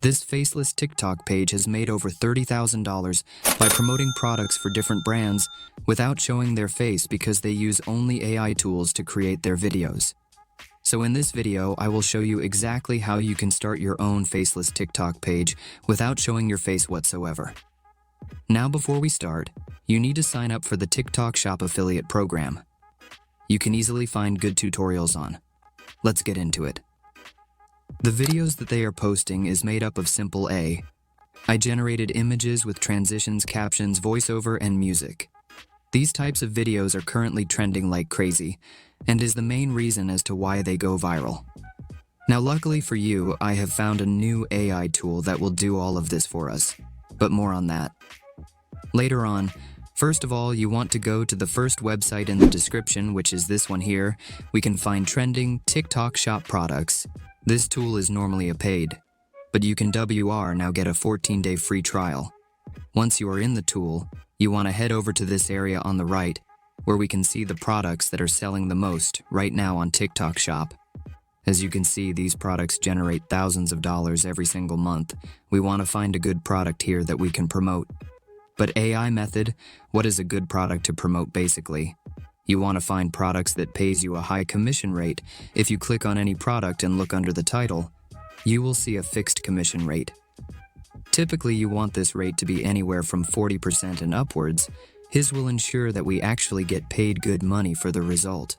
This Faceless TikTok page has made over $30,000 by promoting products for different brands without showing their face because they use only AI tools to create their videos. So in this video, I will show you exactly how you can start your own Faceless TikTok page without showing your face whatsoever. Now before we start, you need to sign up for the TikTok Shop Affiliate program. You can easily find good tutorials on. Let's get into it. The videos that they are posting is made up of simple AI generated images with transitions, captions, voiceover, and music. These types of videos are currently trending like crazy, and is the main reason as to why they go viral. Now luckily for you, I have found a new AI tool that will do all of this for us, but more on that later on. First of all, you want to go to the first website in the description, which is this one here. We can find trending TikTok shop products. This tool is normally a paid, but you can now get a 14-day free trial. Once you are in the tool, you want to head over to this area on the right, where we can see the products that are selling the most right now on TikTok Shop. As you can see, these products generate thousands of dollars every single month. We want to find a good product here that we can promote. But AI method, what is a good product to promote basically? You want to find products that pays you a high commission rate. If you click on any product and look under the title, you will see a fixed commission rate. Typically, you want this rate to be anywhere from 40% and upwards. His will ensure that we actually get paid good money for the result.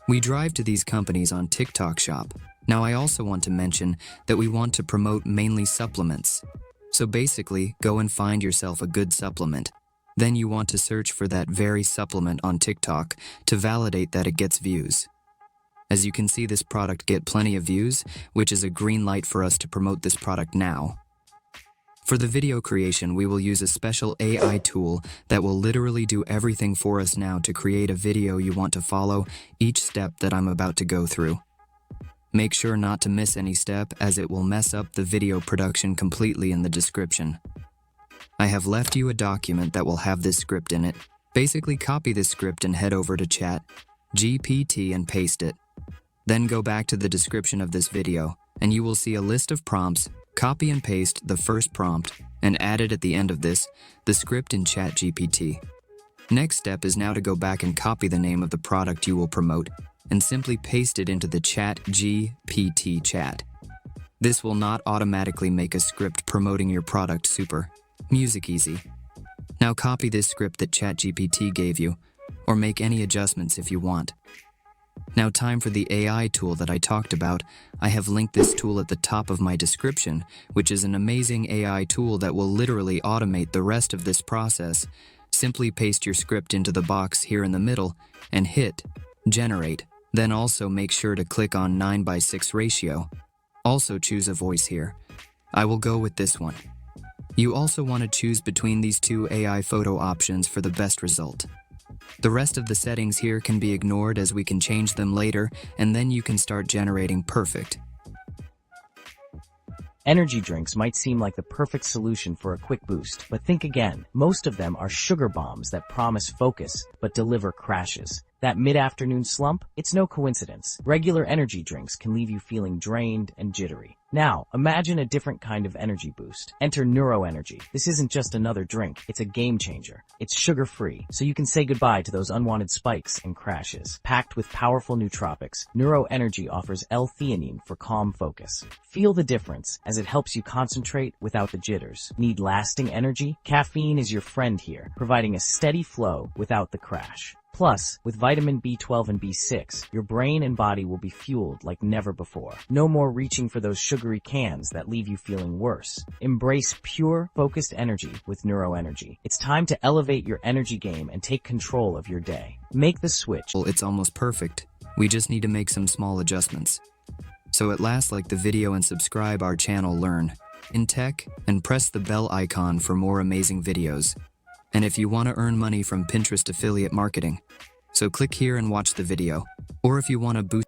We drive to these companies on TikTok Shop. Now, I also want to mention that we want to promote mainly supplements. So basically, go and find yourself a good supplement. Then you want to search for that very supplement on TikTok to validate that it gets views. As you can see, this product get plenty of views, which is a green light for us to promote this product now. For the video creation, we will use a special AI tool that will literally do everything for us now to create a video you want to follow each step that I'm about to go through. Make sure not to miss any step, as it will mess up the video production completely in the description. I have left you a document that will have this script in it. Basically, copy this script and head over to ChatGPT and paste it. Then go back to the description of this video, and you will see a list of prompts. Copy and paste the first prompt, and add it at the end of this, the script in ChatGPT. Next step is now to go back and copy the name of the product you will promote, and simply paste it into the ChatGPT chat. This will not automatically make a script promoting your product super music easy. Now copy this script that ChatGPT gave you, or make any adjustments if you want. Now time for the AI tool that I talked about. I have linked this tool at the top of my description, which is an amazing AI tool that will literally automate the rest of this process. Simply paste your script into the box here in the middle and hit generate. Then also make sure to click on 9:6 ratio. Also choose a voice here. I will go with this one. You also want to choose between these two AI photo options for the best result. The rest of the settings here can be ignored, as we can change them later, and then you can start generating perfect. Energy drinks might seem like the perfect solution for a quick boost, but think again. Most of them are sugar bombs that promise focus but deliver crashes. That mid-afternoon slump? It's no coincidence. Regular energy drinks can leave you feeling drained and jittery. Now, imagine a different kind of energy boost. Enter NeuroEnergy. This isn't just another drink, it's a game changer. It's sugar-free, so you can say goodbye to those unwanted spikes and crashes. Packed with powerful nootropics, NeuroEnergy offers L-theanine for calm focus. Feel the difference, as it helps you concentrate without the jitters. Need lasting energy? Caffeine is your friend here, providing a steady flow without the crash. Plus, with vitamin B12 and B6, your brain and body will be fueled like never before. No more reaching for those sugary cans that leave you feeling worse. Embrace pure, focused energy with NeuroEnergy. It's time to elevate your energy game and take control of your day. Make the switch. Well, it's almost perfect. We just need to make some small adjustments. So at last, like the video and subscribe our channel Learn in Tech, and press the bell icon for more amazing videos. And if you want to earn money from Pinterest affiliate marketing, so click here and watch the video. Or if you want to boost